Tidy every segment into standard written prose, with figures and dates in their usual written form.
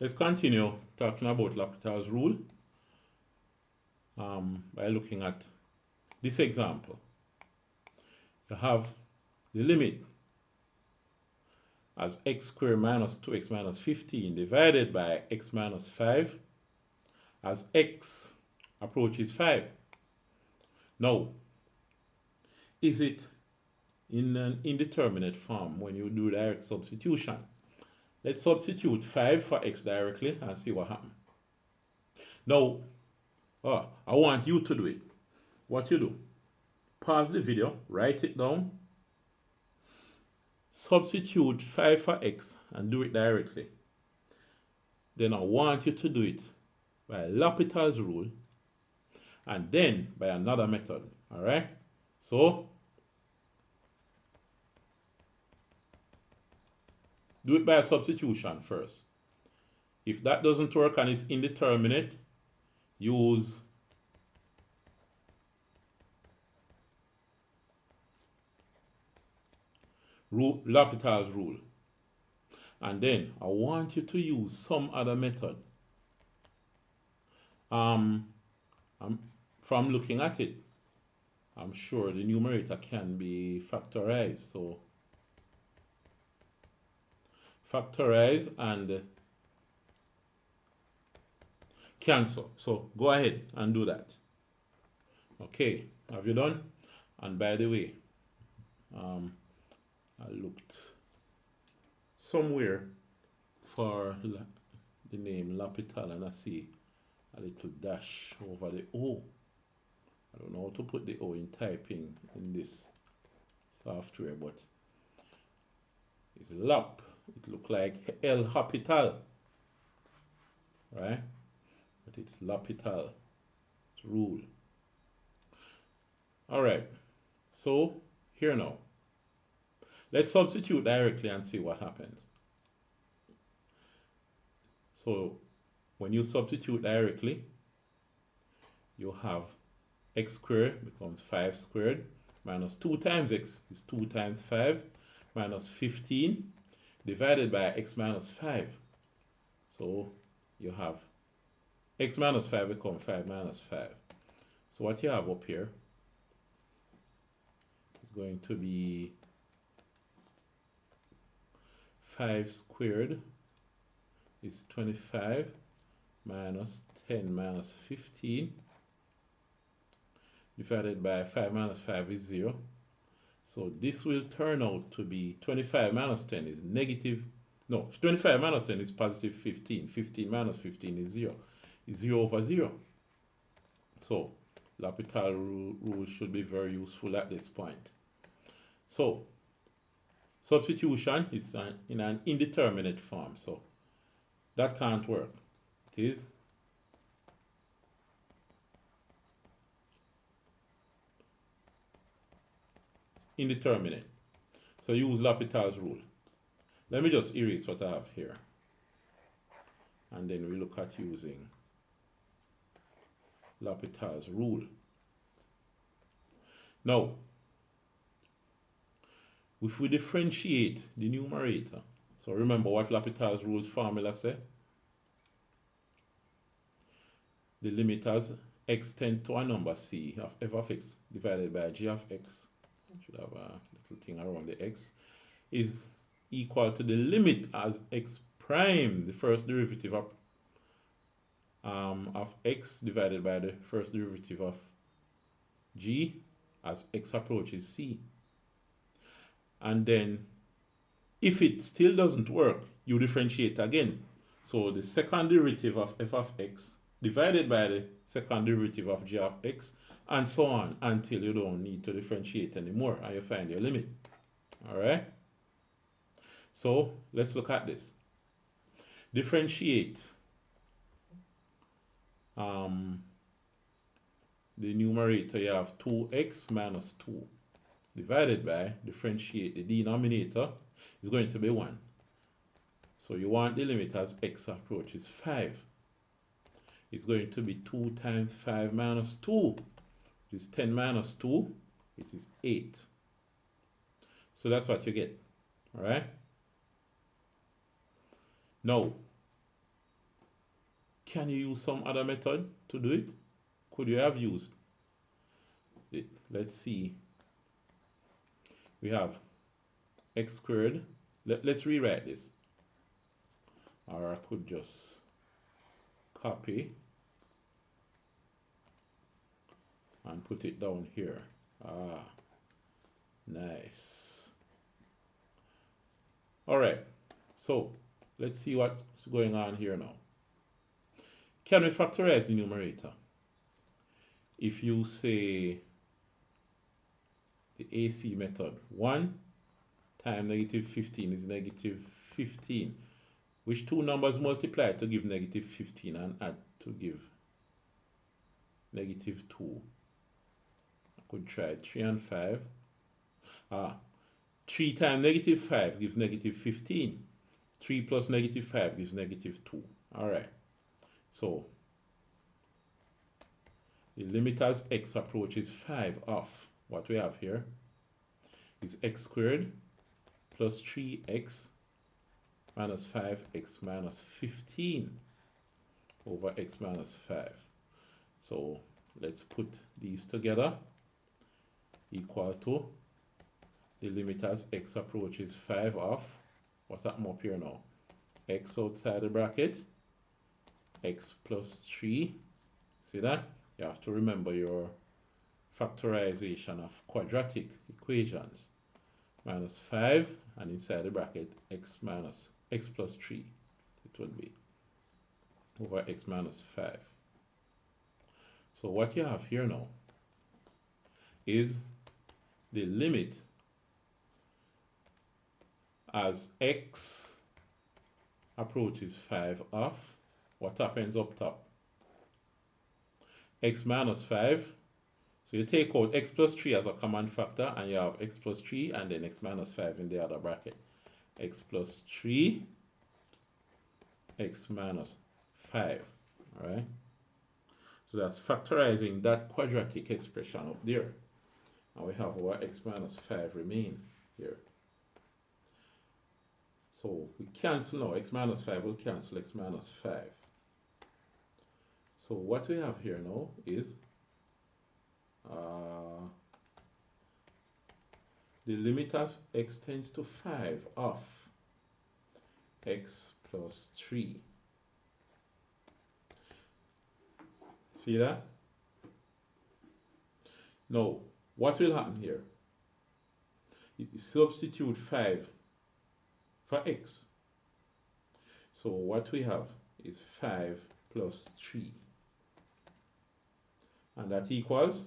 Let's continue talking about L'Hopital's rule by looking at this example. You have the limit as x squared minus 2x minus 15 divided by x minus 5 as x approaches 5. Now, is it in an indeterminate form when you do direct substitution? Let's substitute 5 for x directly and see what happens. Now, I want you to do it. What you do, pause the video, write it down, substitute 5 for x and do it directly. Then I want you to do it by L'Hopital's rule and then by another method. Alright? So, do it by substitution first. If that doesn't work and it's indeterminate, use L'Hopital's rule. And then I want you to use some other method. From looking at it, I'm sure the numerator can be factorized. So factorize and cancel. So go ahead and do that. Okay, have you done? And by the way, I looked somewhere for the name L'Hopital and I see a little dash over the O. I don't know how to put the O in typing in this software, but it's Lop. It looks like El Hopital, right? But it's L'Hopital. It's rule. All right. So here now. Let's substitute directly and see what happens. So when you substitute directly, you have x squared becomes 5 squared minus 2 times x is 2 times 5 minus 15 divided by x minus 5. So you have x minus 5 becomes 5 minus 5. So what you have up here is going to be 5 squared is 25 minus 10 minus 15 divided by 5 minus 5 is 0. So this will turn out to be 25 minus 10 is negative, no, 25 minus 10 is positive 15. 15 minus 15 is 0. Is 0 over 0. So L'Hopital rule should be very useful at this point. So substitution is in an indeterminate form, so that can't work. It is indeterminate. So use L'Hopital's rule. Let me just erase what I have here. And then we look at using L'Hopital's rule. Now, if we differentiate the numerator, so remember what L'Hopital's rules formula say? The limit as x tends to a number c of f of x divided by g of x, I should have a little thing around the x, is equal to the limit as x prime, the first derivative of x divided by the first derivative of g as x approaches c. And then if it still doesn't work, you differentiate again. So the second derivative of f of x divided by the second derivative of g of x, and so on until you don't need to differentiate anymore and you find your limit. Alright? So let's look at this. Differentiate the numerator, you have 2x minus 2 divided by, differentiate the denominator, is going to be 1. So you want the limit as x approaches 5. It's going to be 2 times 5 minus 2, which is 10 minus 2, it is 8. So that's what you get. Alright? Now, Can you use some other method to do it? Could you have used it? Let's see. We have x squared. Let's rewrite this. Or I could just copy and put it down here. Ah, nice. All right, so let's see what's going on here now. Can we factorize the numerator? If you say the AC method, 1 times negative 15 is negative 15. Which two numbers multiply to give negative 15 and add to give negative 2? I could try 3 and 5. 3 times negative 5 gives negative 15. 3 plus negative 5 gives negative 2. Alright, so the limit as x approaches 5 of what we have here is x squared plus 3x minus 5x minus 15 over x minus 5. So let's put these together, equal to the limit as x approaches 5 of, what happened up here now? X outside the bracket, x plus 3. See that? You have to remember your factorization of quadratic equations. Minus 5, and inside the bracket x plus 3, it will be over x minus 5. So what you have here now is the limit as x approaches 5 of what happens up top? X minus 5. So you take out x plus 3 as a common factor, and you have x plus 3 and then x minus 5 in the other bracket. X plus 3, x minus 5. Alright? So that's factorizing that quadratic expression up there. And we have our x minus 5 remain here. So we cancel now. X minus 5 will cancel x minus 5. So what we have here now is the limit as x tends to 5 of x plus 3. See that? Now, what will happen here? You substitute 5 for x. So what we have is 5 plus 3. And that equals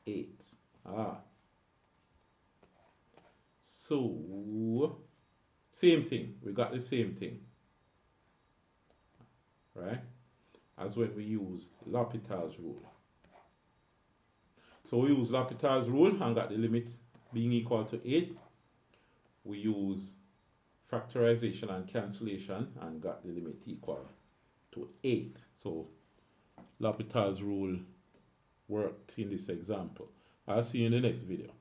8. So, same thing. We got the same thing. Right? As when we use L'Hopital's rule. So we use L'Hopital's rule and got the limit being equal to 8. We use factorization and cancellation and got the limit equal to 8. So L'Hopital's rule worked in this example. I'll see you in the next video.